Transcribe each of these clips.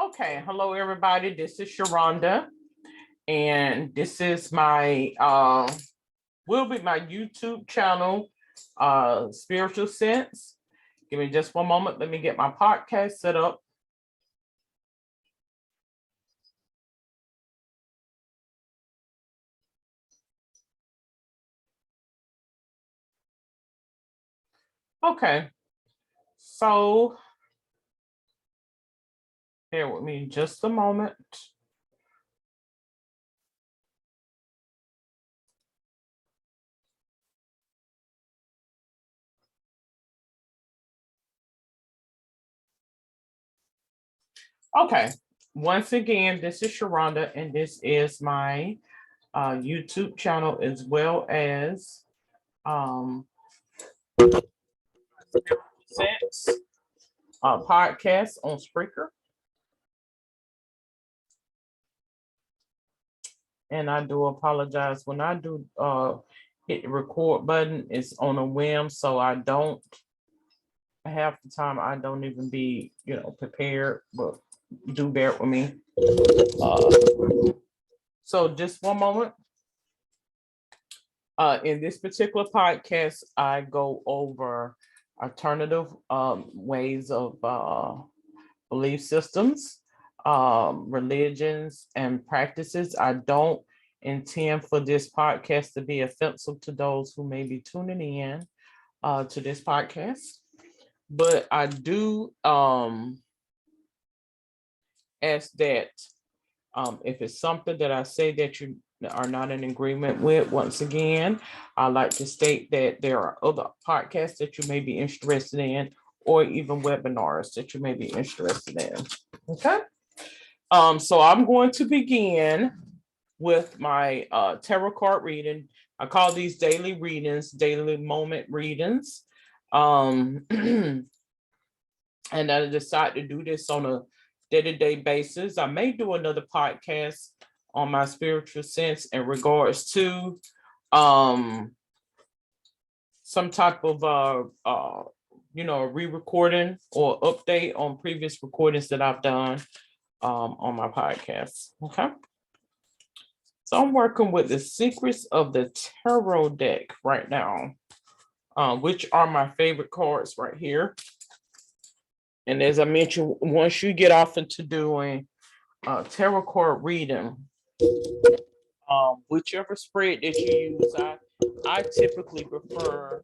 Okay, hello everybody. This is Sharonda, and this is my will be my YouTube channel, Spiritual Sense. Give me just one moment. Let me get my podcast set up. Okay, so bear with me just a moment. Okay, once again, this is Sharonda, and this is my YouTube channel as well as Sense podcast on Spreaker. And I do apologize when I do hit the record button, it's on a whim, so I don't half the time I don't even be prepared, but do bear with me. So just one moment. In this particular podcast, I go over alternative ways of belief systems, religions, and practices. I don't intend for this podcast to be offensive to those who may be tuning in to this podcast, but I do ask that if it's something that I say that you are not in agreement with, once again, I like to state that there are other podcasts that you may be interested in, or even webinars that you may be interested in. Okay. So I'm going to begin with my tarot card reading. I call these daily readings, daily moment readings. And I decided to do this on a day-to-day basis. I may do another podcast on my spiritual sense in regards to some type of re-recording or update on previous recordings that I've done on my podcast. Okay. So I'm working with the Secrets of the Tarot deck right now, which are my favorite cards right here. And as I mentioned, once you get off into doing tarot card reading, whichever spread that you use, I typically prefer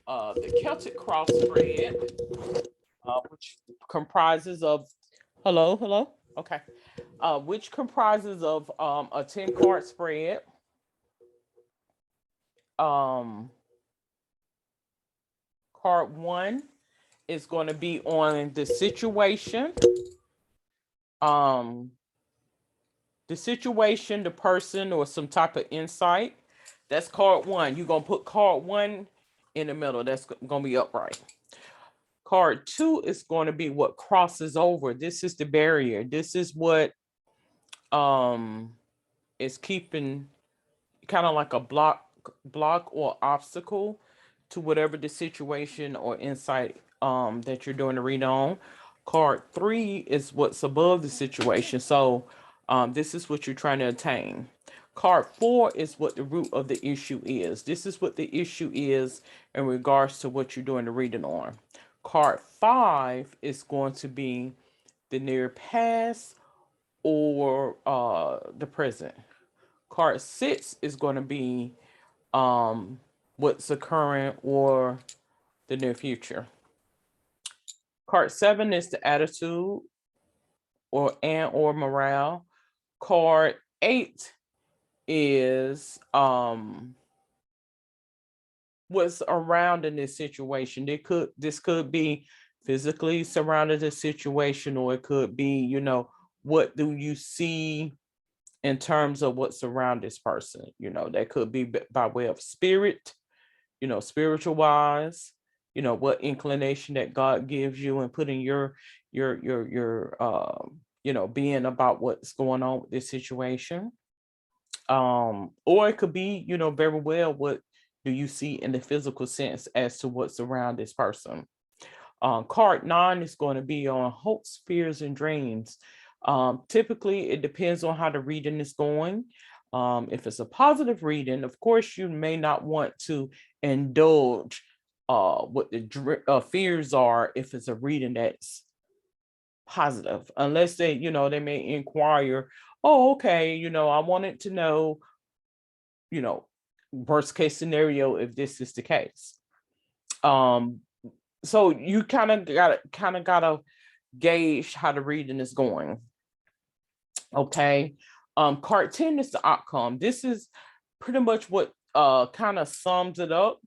the Celtic Cross spread, which comprises of hello, okay, which comprises of a 10-card spread. Card one is going to be on the situation. The person, or some type of insight. That's card one. You're going to put card one in the middle. That's going to be upright. Card two is going to be what crosses over. This is the barrier. This is what is keeping kind of like a block or obstacle to whatever the situation or insight that you're doing the read on. Card three is what's above the situation. So this is what you're trying to attain. Card four is what the root of the issue is. This is what the issue is in regards to what you're doing the reading on. Card five is going to be the near past or the present. Card six is going to be what's occurring or the near future. Card seven is the attitude or morale. Card eight is what's around in this situation. This could be physically surrounded the situation, or it could be, what do you see in terms of what's around this person? That could be by way of spirit, spiritual wise, what inclination that God gives you and putting your being about what's going on with this situation. Or it could be, very well, what do you see in the physical sense as to what's around this person? Card 9 is going to be on hopes, fears, and dreams. Typically, it depends on how the reading is going. If it's a positive reading, of course, you may not want to indulge what the fears are if it's a reading that's positive, unless they, they may inquire, oh, okay, I wanted to know, worst case scenario if this is the case. So you kind of gotta gauge how the reading is going. Okay. Card 10 is the outcome. This is pretty much what kind of sums it up.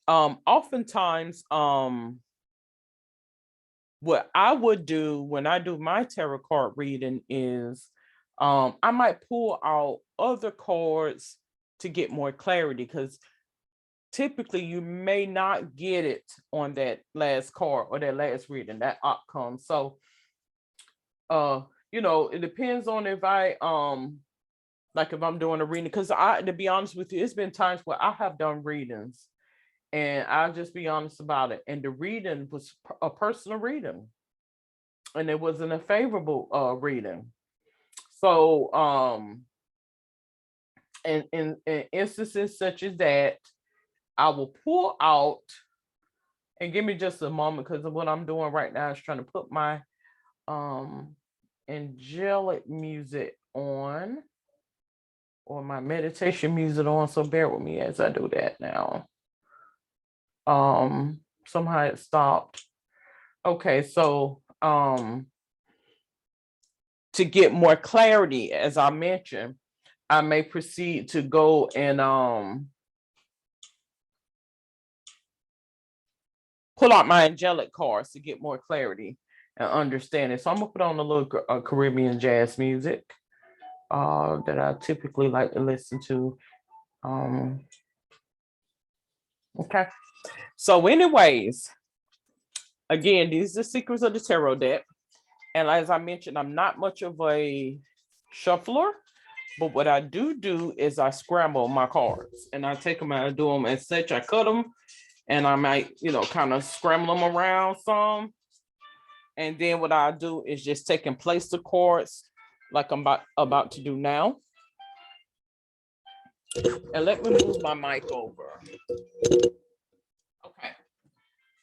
Oftentimes, what I would do when I do my tarot card reading is I might pull out other cards to get more clarity, because typically you may not get it on that last card or that last reading, that outcome. So it depends on if I like if I'm doing a reading, because to be honest with you, it's been times where I have done readings and I'll just be honest about it, and the reading was a personal reading and it wasn't a favorable reading. So in instances such as that, I will pull out, and give me just a moment, because what I'm doing right now is trying to put my angelic music on, or my meditation music on, so bear with me as I do that now. Somehow it stopped. Okay, so to get more clarity, as I mentioned, I may proceed to go and pull out my angelic cards to get more clarity and understanding. So I'm gonna put on a little Caribbean jazz music that I typically like to listen to. Okay. So anyways, again, these are the secrets of the tarot deck. And as I mentioned, I'm not much of a shuffler, but what I do is I scramble my cards, and I take them and I do them as such. I cut them and I might, kind of scramble them around some. And then what I do is just take and place the cards like I'm about to do now. And let me move my mic over. Okay.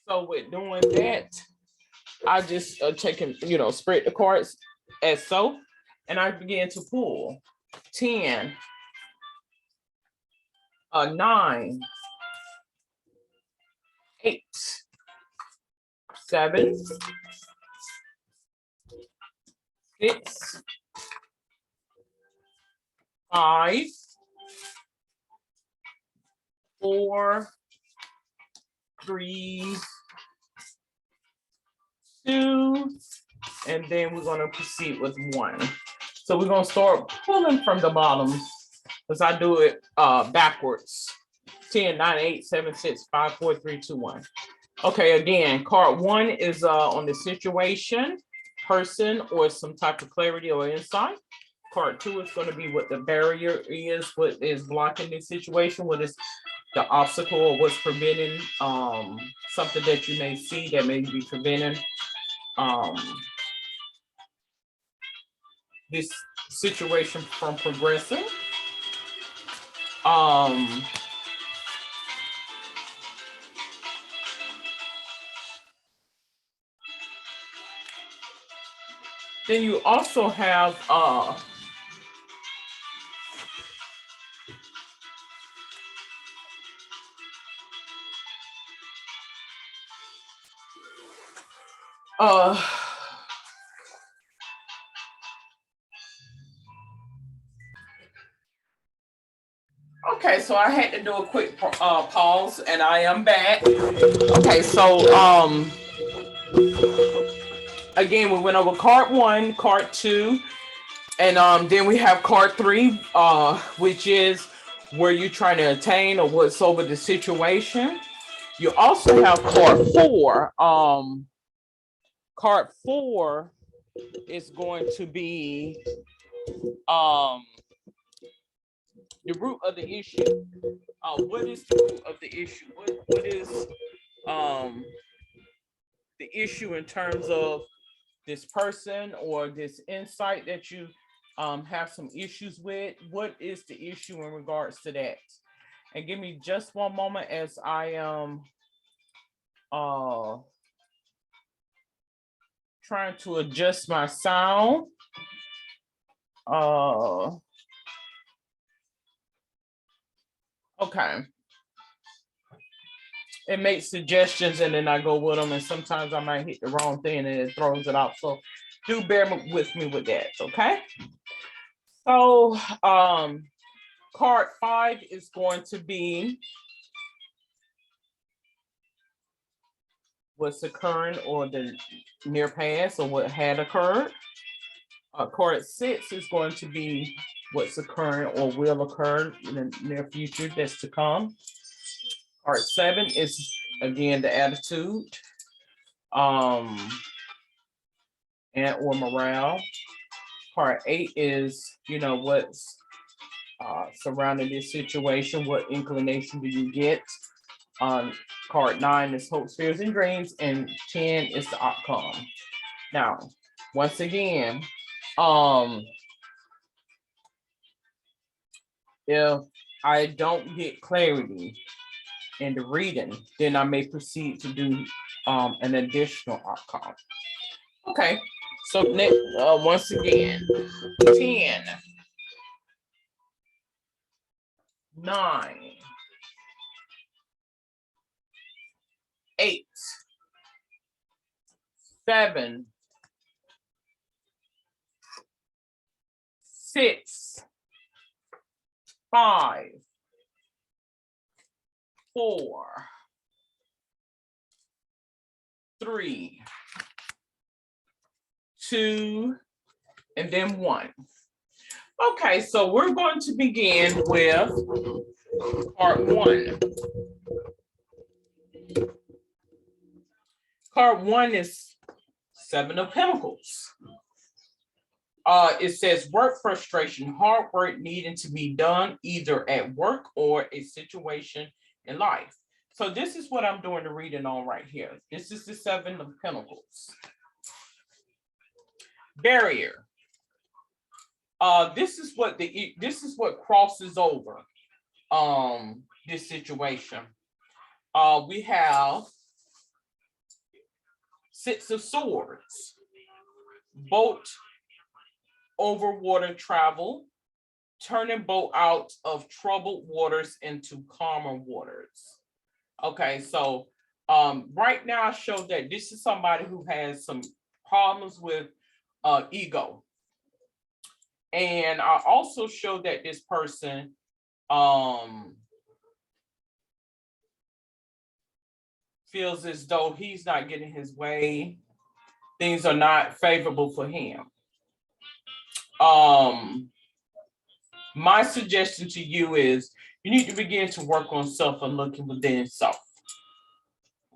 So with doing that, I just take and, spread the cards as so, and I begin to pull 10, 9, 8, 7, 6, 5, 4, 3, 2, and then we're going to proceed with 1. So we're going to start pulling from the bottom, because I do it backwards. 10, 9, 8, 7, 6, 5, 4, 3, 2, 1. Okay, again, card 1 is on the situation, person, or some type of clarity or insight. Card 2 is going to be what the barrier is, what is blocking the situation, what is the obstacle, or what's preventing something that you may see that may be preventing this situation from progressing. Then you also have okay, so I had to do a quick pause, and I am back. Okay, so again, we went over card 1, card 2, and then we have card 3, which is where you're trying to attain or what's over the situation. You also have card 4. Card 4 is going to be the root of the issue. What is the root of the issue? What is issue in terms of this person or this insight that you have some issues with? What is the issue in regards to that? And give me just one moment as I am trying to adjust my sound. Okay. It makes suggestions and then I go with them, and sometimes I might hit the wrong thing and it throws it off. So do bear with me with that, okay? So card 5 is going to be what's occurring or the near past or what had occurred. Card 6 is going to be what's occurring or will occur in the near future that's to come. Card 7 is again the attitude and or morale. Part 8 is, you know, what's surrounding this situation. What inclination do you get? Card 9 is hopes, fears, and dreams, and 10 is the outcome. Now, once again, if I don't get clarity in the reading, then I may proceed to do an additional outcome. Okay, so next, once again, 10, 9, 8, 7, 6, 5, 4, 3, 2, and then 1. Okay, so we're going to begin with part 1. Card 1 is 7 of Pentacles. It says work frustration, hard work needing to be done either at work or a situation in life. So this is what I'm doing the reading on right here. This is the 7 of Pentacles. Barrier. This is what crosses over this situation. We have 6 of Swords, boat over water travel, turning boat out of troubled waters into calmer waters. Okay, so right now I show that this is somebody who has some problems with ego. And I also show that this person feels as though he's not getting his way. Things are not favorable for him. My suggestion to you is you need to begin to work on self and looking within self.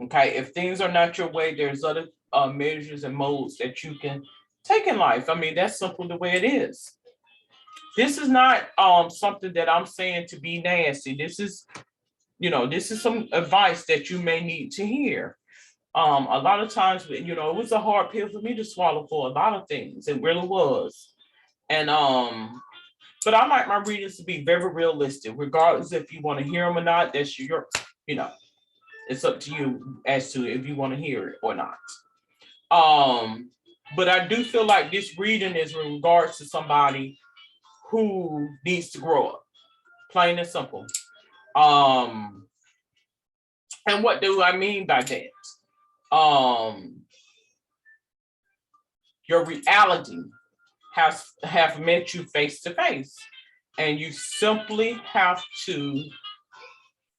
Okay, if things are not your way, there's other measures and modes that you can take in life. I mean, that's simply the way it is. This is not something that I'm saying to be nasty. This is, you know, this is some advice that you may need to hear. A lot of times, you know, it was a hard pill for me to swallow for a lot of things. It really was. And but I like my readings to be very realistic, regardless if you want to hear them or not. That's your, you know, it's up to you as to if you want to hear it or not. But I do feel like this reading is in regards to somebody who needs to grow up, plain and simple. And what do I mean by that? Your reality have met you face to face, and you simply have to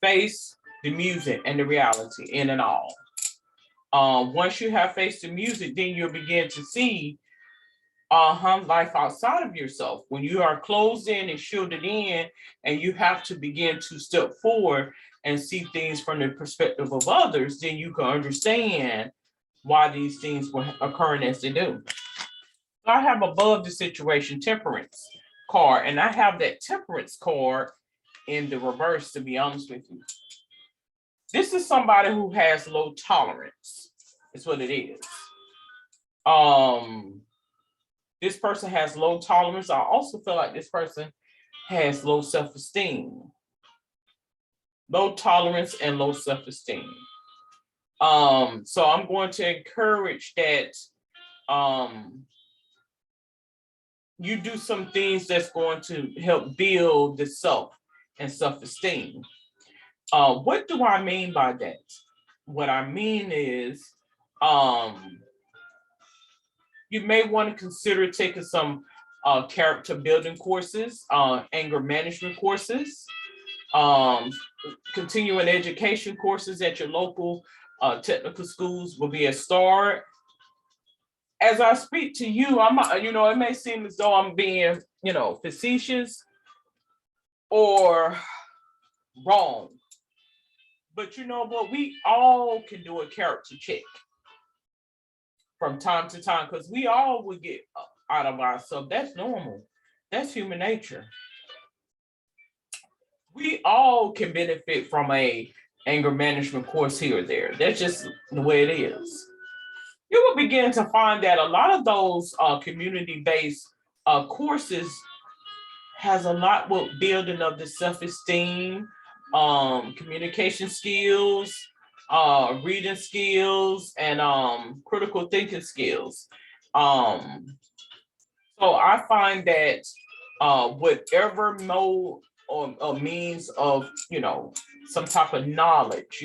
face the music and the reality in and all. Once you have faced the music, then you'll begin to see life outside of yourself. When you are closed in and shielded in, and you have to begin to step forward and see things from the perspective of others, then you can understand why these things were occurring as they do. I have above the situation Temperance card, and I have that Temperance card in the reverse, to be honest with you. This is somebody who has low tolerance. It's what it is. Um, this person has low tolerance. I also feel like this person has low self-esteem, low tolerance, and low self-esteem. So I'm going to encourage that you do some things that's going to help build the self and self-esteem. What do I mean by that? What I mean is, you may want to consider taking some character building courses, anger management courses, um, continuing education courses at your local technical schools will be a start. As I speak to you, it may seem as though I'm being, facetious or wrong. But you know what? We all can do a character check from time to time because we all would get out of ourselves. That's normal. That's human nature. We all can benefit from a anger management course here or there. That's just the way it is. You will begin to find that a lot of those community-based courses has a lot with building of the self-esteem, communication skills, reading skills, and critical thinking skills. So I find that whatever mode or means of, some type of knowledge,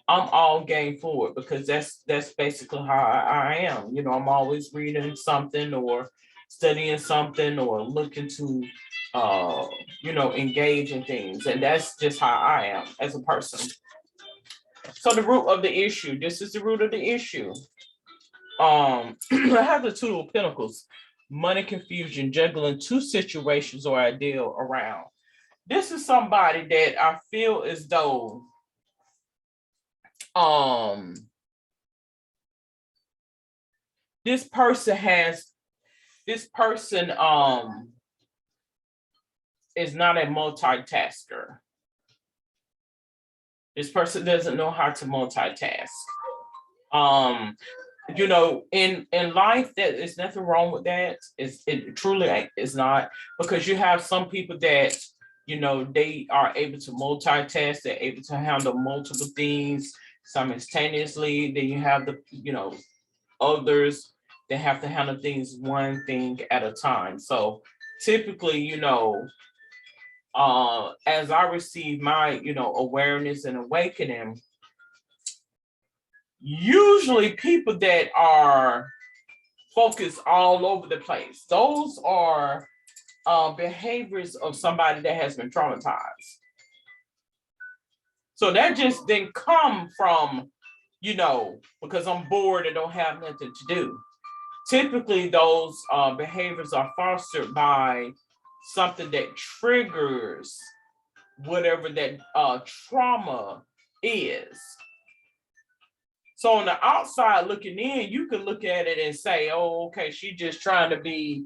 I'm all game for it because that's basically how I am. I'm always reading something or studying something or looking to engage in things. And that's just how I am as a person. So the root of the issue, this is the root of the issue. I have the Two of Pentacles, money confusion, juggling two situations or ideal around. This is somebody that I feel as though this person is not a multitasker. This person doesn't know how to multitask. In life, that is nothing wrong with that. It truly is not, because you have some people that they are able to multitask. They're able to handle multiple things simultaneously. Then you have the others that have to handle things one thing at a time. So typically, as I receive my awareness and awakening, usually people that are focused all over the place, those are behaviors of somebody that has been traumatized. So that just didn't come from, because I'm bored and don't have nothing to do. Typically, those behaviors are fostered by something that triggers whatever that trauma is. So on the outside looking in, you can look at it and say, oh, okay, she's just trying to be,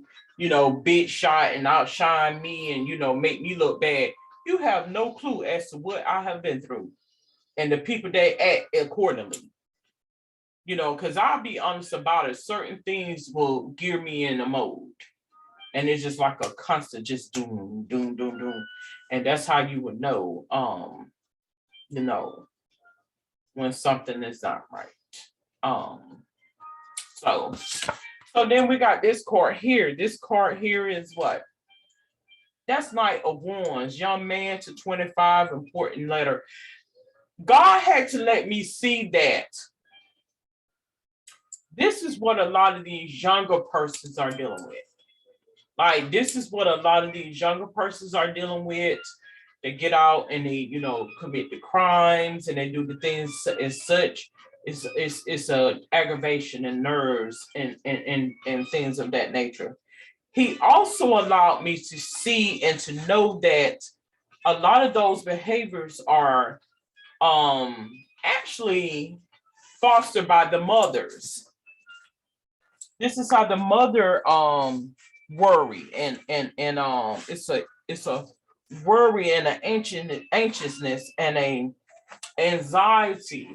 big shot and outshine me and, make me look bad. You have no clue as to what I have been through and the people that act accordingly. Because I'll be honest about it, certain things will gear me in the mode. And it's just like a constant just doom, doom, doom, doom. And that's how you would know, when something is not right. So then we got this card here. This card here is what? That's Knight of Wands, young man to 25, important letter. God had to let me see that this is what a lot of these younger persons are dealing with. Like, this is what a lot of these younger persons are dealing with. They get out and they, commit the crimes and they do the things as such. It's a aggravation and nerves and things of that nature. He also allowed me to see and to know that a lot of those behaviors are actually fostered by the mothers. This is how the mother worry and it's a worry and an anxiousness and a anxiety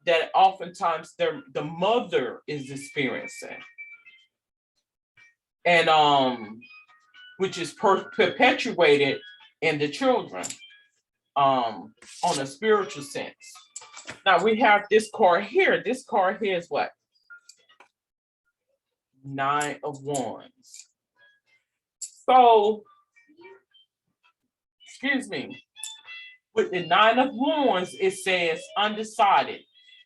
that oftentimes the mother is experiencing, and which is perpetuated in the children, on a spiritual sense. Now we have this card here. This card here is what? 9 of Wands. So, excuse me, with the 9 of Wands, it says undecided,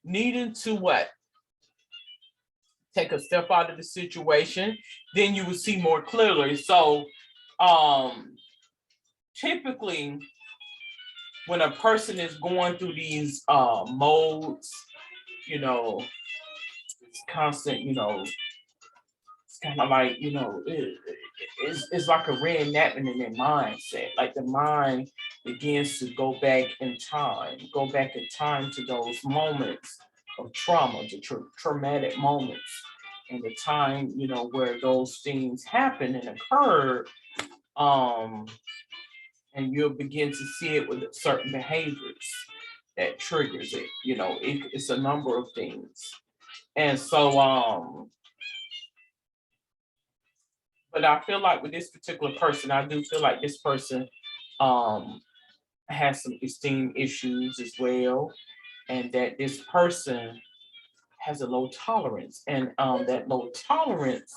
needing to what? Take a step out of the situation, then you will see more clearly. So, typically, when a person is going through these modes, it's constant, it's kind of like, it's like a reenactment in their mindset. Like the mind begins to go back in time to those moments of trauma, the traumatic moments, and the time, where those things happened and occurred. And you'll begin to see it with certain behaviors that triggers it. It's a number of things. And so, but I feel like with this particular person, I do feel like this person has some esteem issues as well, and that this person has a low tolerance, and that low tolerance,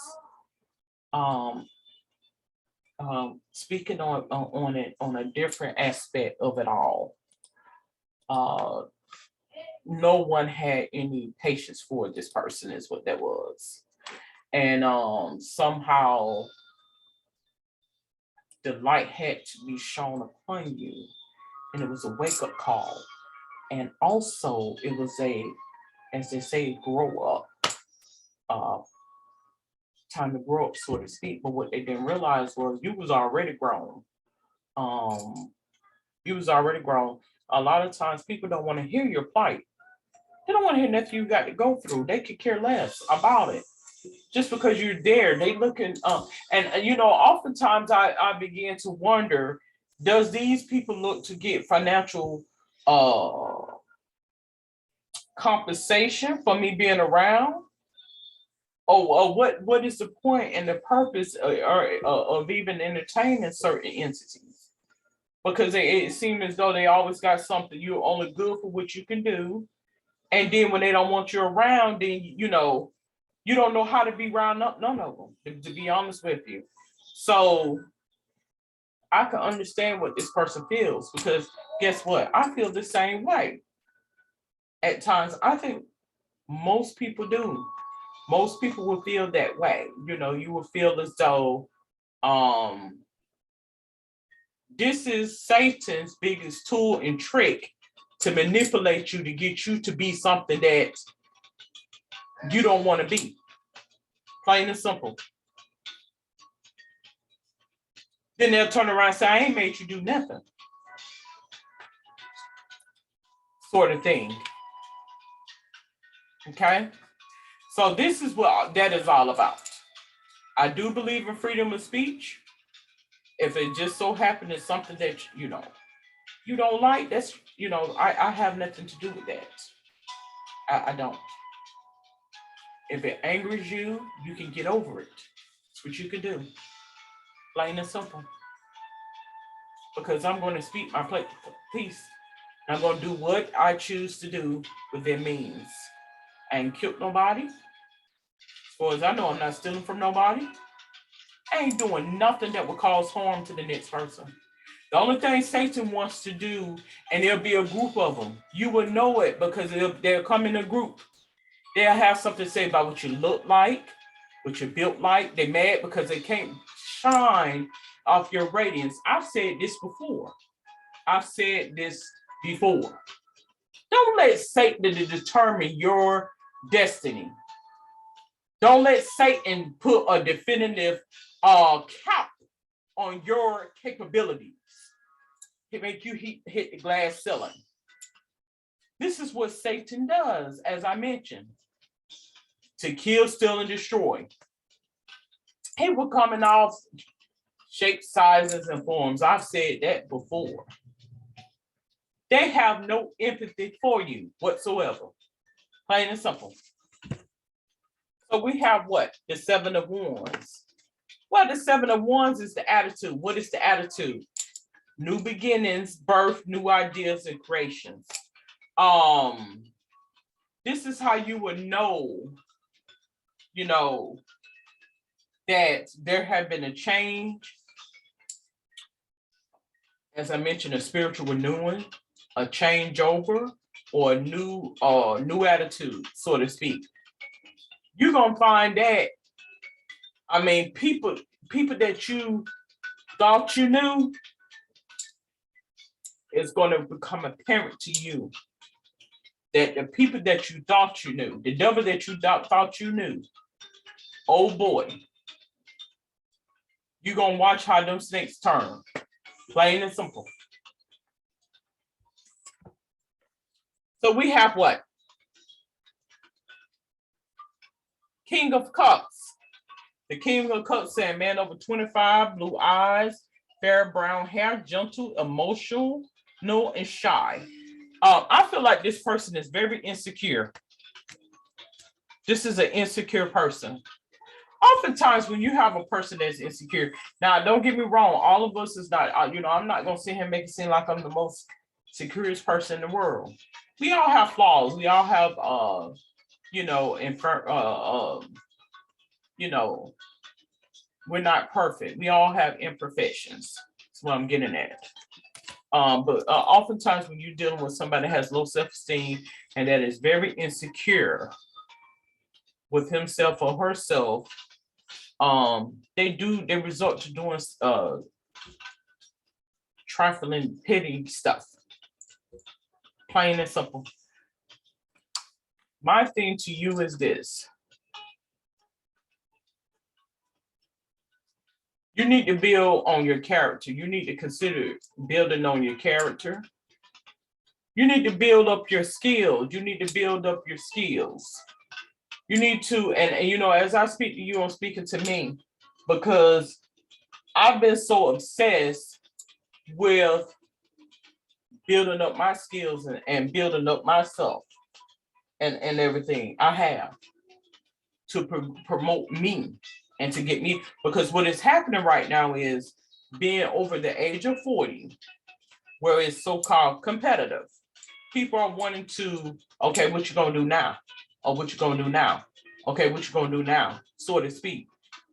speaking on it on a different aspect of it all, no one had any patience for this person, is what that was. And somehow the light had to be shown upon you, and it was a wake-up call. And also it was as they say, grow up, time to grow up, so to speak. But what they didn't realize was you was already grown. You was already grown. A lot of times people don't want to hear your plight. They don't want to hear nothing you got to go through. They could care less about it. Just because you're there, they looking, and oftentimes I begin to wonder, does these people look to get financial compensation for me being around? Or what is the point and the purpose of even entertaining certain entities? Because it seems as though they always got something. You're only good for what you can do. And then when they don't want you around, then you don't know how to be around none of them, to be honest with you. So I can understand what this person feels, because guess what? I feel the same way. At times, I think most people do. Most people will feel that way. You will feel as though this is Satan's biggest tool and trick to manipulate you, to get you to be something that you don't want to be. Plain and simple. Then they'll turn around and say, I ain't made you do nothing. Sort of thing. Okay? So this is what that is all about. I do believe in freedom of speech. If it just so happened it's something that, you don't like, that's, I have nothing to do with that. I don't. If it angers you, you can get over it. That's what you can do. Plain and simple. Because I'm going to speak my piece. I'm going to do what I choose to do within means. I ain't killed nobody. As far as I know, I'm not stealing from nobody. I ain't doing nothing that will cause harm to the next person. The only thing Satan wants to do, and there'll be a group of them, you will know it because they'll come in a group. They'll have something to say about what you look like, what you're built like. They're mad because they can't shine off your radiance. I've said this before. Don't let Satan determine your destiny. Don't let Satan put a definitive cap on your capabilities. He make you hit the glass ceiling. This is what Satan does, as I mentioned, to kill, steal, and destroy. He will come in all shapes, sizes, and forms. I've said that before. They have no empathy for you whatsoever. Plain and simple. So we have what? The Seven of Wands. Well, the Seven of Wands is the attitude. What is the attitude? New beginnings, birth, new ideas, and creations. This is how you would know, that there have been a change. As I mentioned, a spiritual renewing, a changeover, or a new attitude, so to speak. You're gonna find that. I mean, people that you thought you knew is going to become apparent to you that the people that you thought you knew, the devil that you thought you knew, oh boy, you're gonna watch how them snakes turn. Plain and simple. So we have what? King of Cups. The King of Cups saying, man over 25, blue eyes, fair brown hair, gentle, emotional, and shy. I feel like this person is very insecure. This is an insecure person. Oftentimes, when you have a person that's insecure, now don't get me wrong, all of us is not, I'm not going to sit here and make it seem like I'm the most securest person in the world. We all have flaws. We all have, we're not perfect. We all have imperfections. That's what I'm getting at. But oftentimes when you're dealing with somebody that has low self-esteem and that is very insecure with himself or herself, they resort to doing trifling, petty stuff. Plain and simple. My thing to you is this. You need to build on your character. You need to consider building on your character. You need to build up your skills. You need to build up your skills. You need to, and as I speak to you, I'm speaking to me, because I've been so obsessed with building up my skills and building up myself and everything I have to promote me and to get me, because what is happening right now is being over the age of 40, where it's so-called competitive. People are wanting to, okay, what you gonna do now? Or what you gonna do now? Okay, what you gonna do now? So to speak.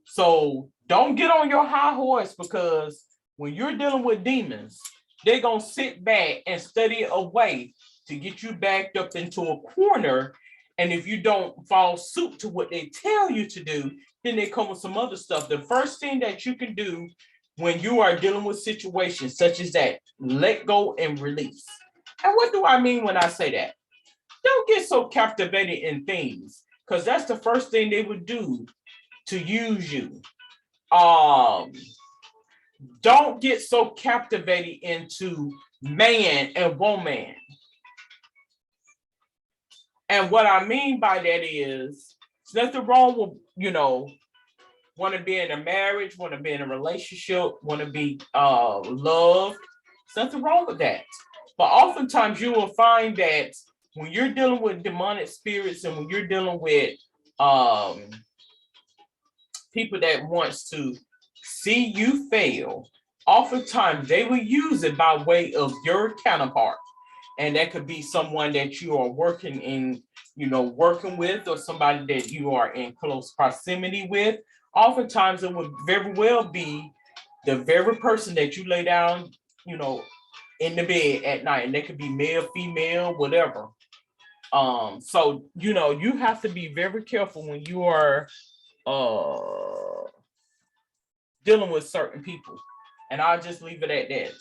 So don't get on your high horse, because when you're dealing with demons, they're gonna sit back and study a way to get you backed up into a corner. And if you don't follow suit to what they tell you to do, then they come with some other stuff. The first thing that you can do when you are dealing with situations such as that, let go and release. And what do I mean when I say that? Don't get so captivated in things, because that's the first thing they would do to use you. Don't get so captivated into man and woman. And what I mean by that is, there's nothing wrong with, want to be in a marriage, want to be in a relationship, want to be loved. There's nothing wrong with that. But oftentimes you will find that when you're dealing with demonic spirits and when you're dealing with people that wants to see you fail, oftentimes they will use it by way of your counterpart. And that could be someone that you are working with, or somebody that you are in close proximity with. Oftentimes it would very well be the very person that you lay down, in the bed at night, and they could be male, female, whatever. So you have to be very careful when you are dealing with certain people. And I'll just leave it at that.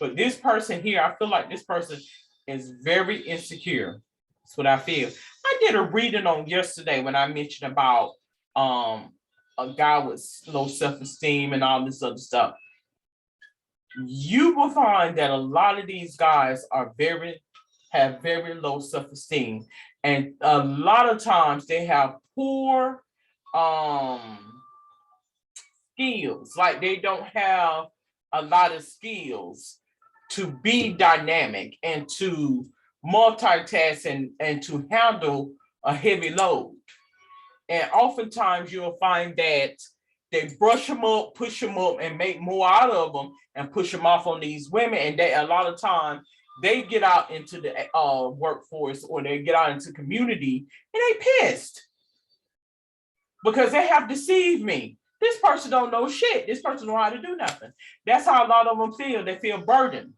But this person here, I feel like this person is very insecure. That's what I feel. I did a reading on yesterday when I mentioned about a guy with low self-esteem and all this other stuff. You will find that a lot of these guys have very low self-esteem, and a lot of times they have poor skills. Like they don't have a lot of skills to be dynamic and to multitask and to handle a heavy load. And oftentimes you'll find that they brush them up, push them up, and make more out of them and push them off on these women. And they, a lot of time, they get out into the workforce or they get out into community and they pissed because they have deceived me. This person don't know shit. This person don't know how to do nothing. That's how a lot of them feel. They feel burdened.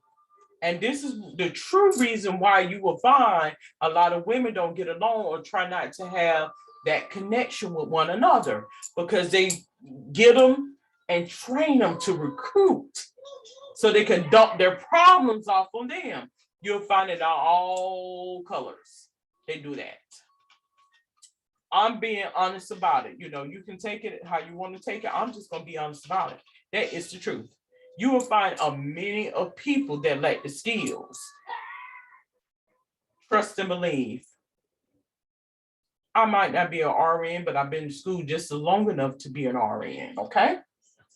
And this is the true reason why you will find a lot of women don't get along or try not to have that connection with one another, because they get them and train them to recruit so they can dump their problems off on them. You'll find it on all colors. They do that. I'm being honest about it. You know, you can take it how you want to take it. I'm just going to be honest about it. That is the truth. You will find a many of people that lack the skills. Trust and believe. I might not be an RN, but I've been to school just long enough to be an RN, okay?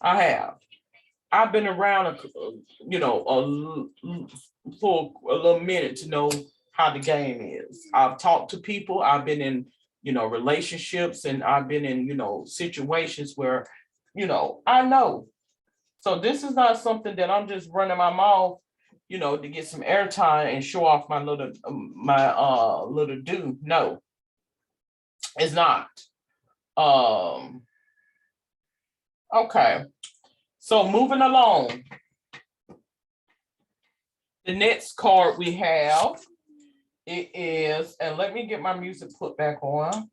I have. I've been around, for a little minute to know how the game is. I've talked to people. I've been in, relationships, and I've been in, situations where, I know. So this is not something that I'm just running my mouth, to get some airtime and show off my little do. No, it's not. Okay. So moving along. The next card we have, it is, and let me get my music put back on.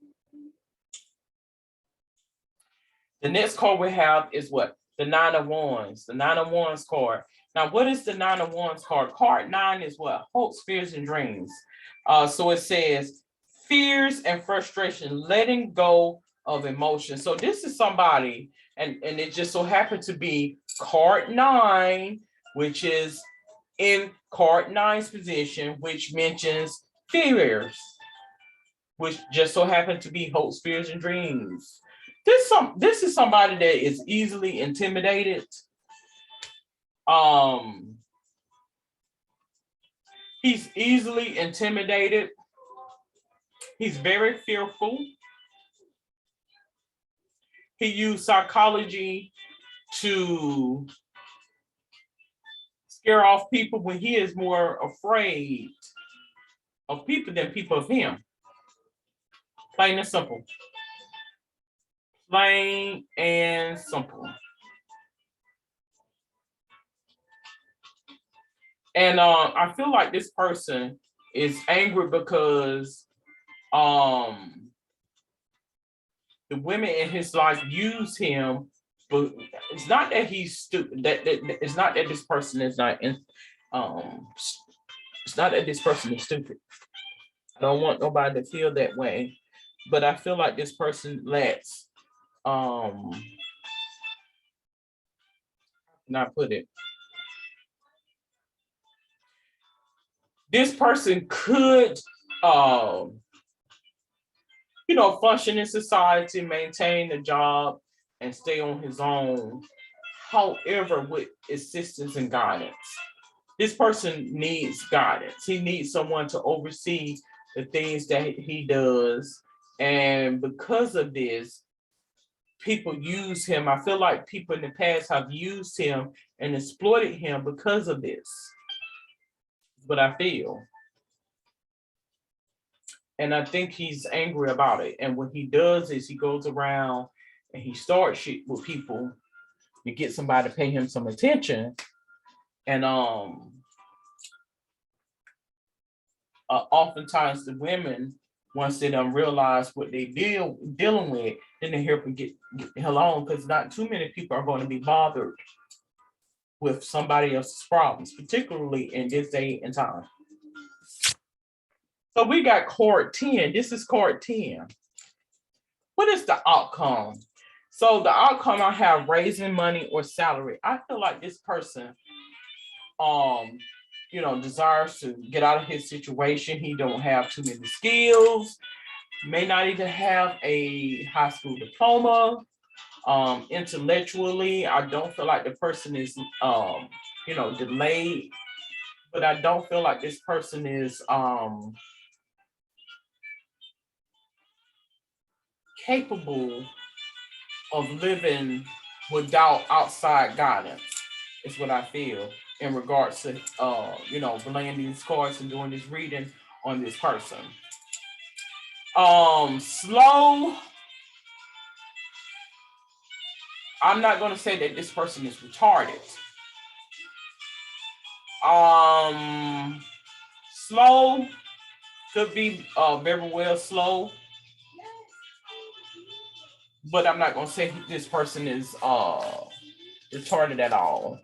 The next card we have is what? The Nine of Wands. The Nine of Wands card. Now, what is the Nine of Wands card? Card 9 is what? Hopes, fears, and dreams. So it says fears and frustration, letting go of emotion. So this is somebody, and it just so happened to be card 9, which is in card 9's position, which mentions fears, which just so happened to be hopes, fears, and dreams. This is somebody that is easily intimidated. He's easily intimidated. He's very fearful. He used psychology to scare off people when he is more afraid of people than people of him. Plain and simple. Plain and simple. And I feel like this person is angry because the women in his life use him, but it's not that he's stupid. That it's not that this person is not in. It's not that this person is stupid. I don't want nobody to feel that way, but I feel like this person lacks. How can I put it? This person could, function in society, maintain a job, and stay on his own. However, with assistance and guidance, this person needs guidance. He needs someone to oversee the things that he does. And because of this, people use him. I feel like people in the past have used him and exploited him because of this. But I feel. And I think he's angry about it. And what he does is he goes around and he starts shit with people to get somebody to pay him some attention. And oftentimes the women, once they don't realize what they dealing with, then they help them get the hell on, because not too many people are going to be bothered with somebody else's problems, particularly in this day and time. So we got card 10. This is card 10. What is the outcome? So the outcome, I have raising money or salary. I feel like this person, desires to get out of his situation. He don't have too many skills, may not even have a high school diploma. Intellectually, I don't feel like the person is, delayed, but I don't feel like this person is, capable of living without outside guidance, is what I feel in regards to laying these cards and doing this reading on this person. Slow. I'm not gonna say that this person is retarded. Slow could be very well slow, but I'm not gonna say this person is retarded at all.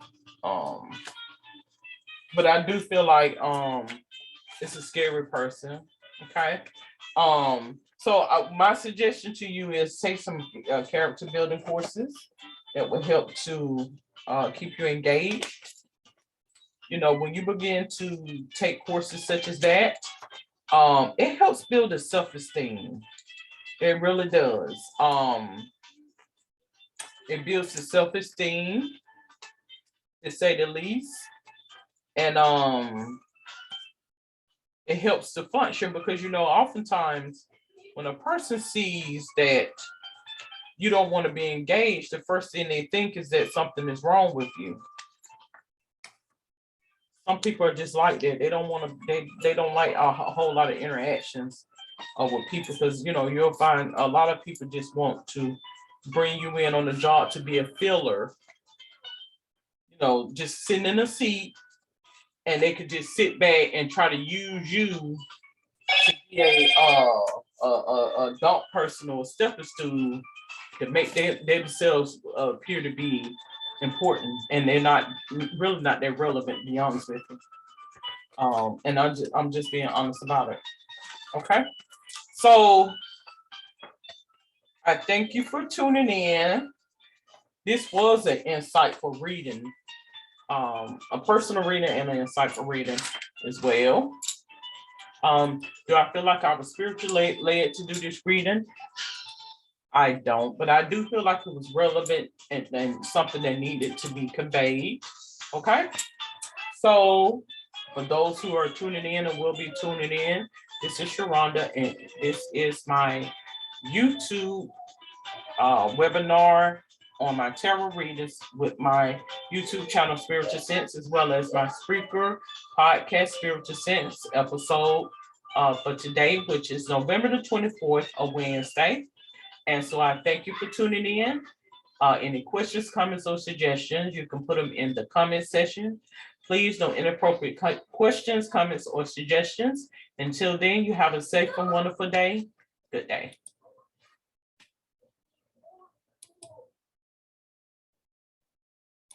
But I do feel like it's a scary person. Okay. So my suggestion to you is take some character building courses that will help to keep you engaged. When you begin to take courses such as that, it helps build a self-esteem. It really does. It builds the self-esteem, to say the least. And it helps to function because oftentimes when a person sees that you don't want to be engaged, the first thing they think is that something is wrong with you. Some people are just like that. They don't want to. They don't like a whole lot of interactions with people because you'll find a lot of people just want to bring you in on the job to be a filler. Just sitting in a seat, and they could just sit back and try to use you to be a adult person or a stepping stool to make themselves appear to be important, and they're not really not that relevant, to be honest with you. And I'm just being honest about it. Okay. So I thank you for tuning in. This was an insightful reading, a personal reading and an insightful reading as well. Do I feel like I was spiritually led to do this reading? I don't, but I do feel like it was relevant and something that needed to be conveyed. Okay. So for those who are tuning in and will be tuning in, this is Sharonda, and this is my YouTube webinar on my tarot readings with my YouTube channel Spiritual Sense, as well as my speaker podcast Spiritual Sense episode for today, which is November the 24th, a Wednesday. And so I thank you for tuning in. Any questions, comments, or suggestions, you can put them in the comment section. Please, no inappropriate questions, comments, or suggestions. Until then, you have a safe and wonderful day. Good day.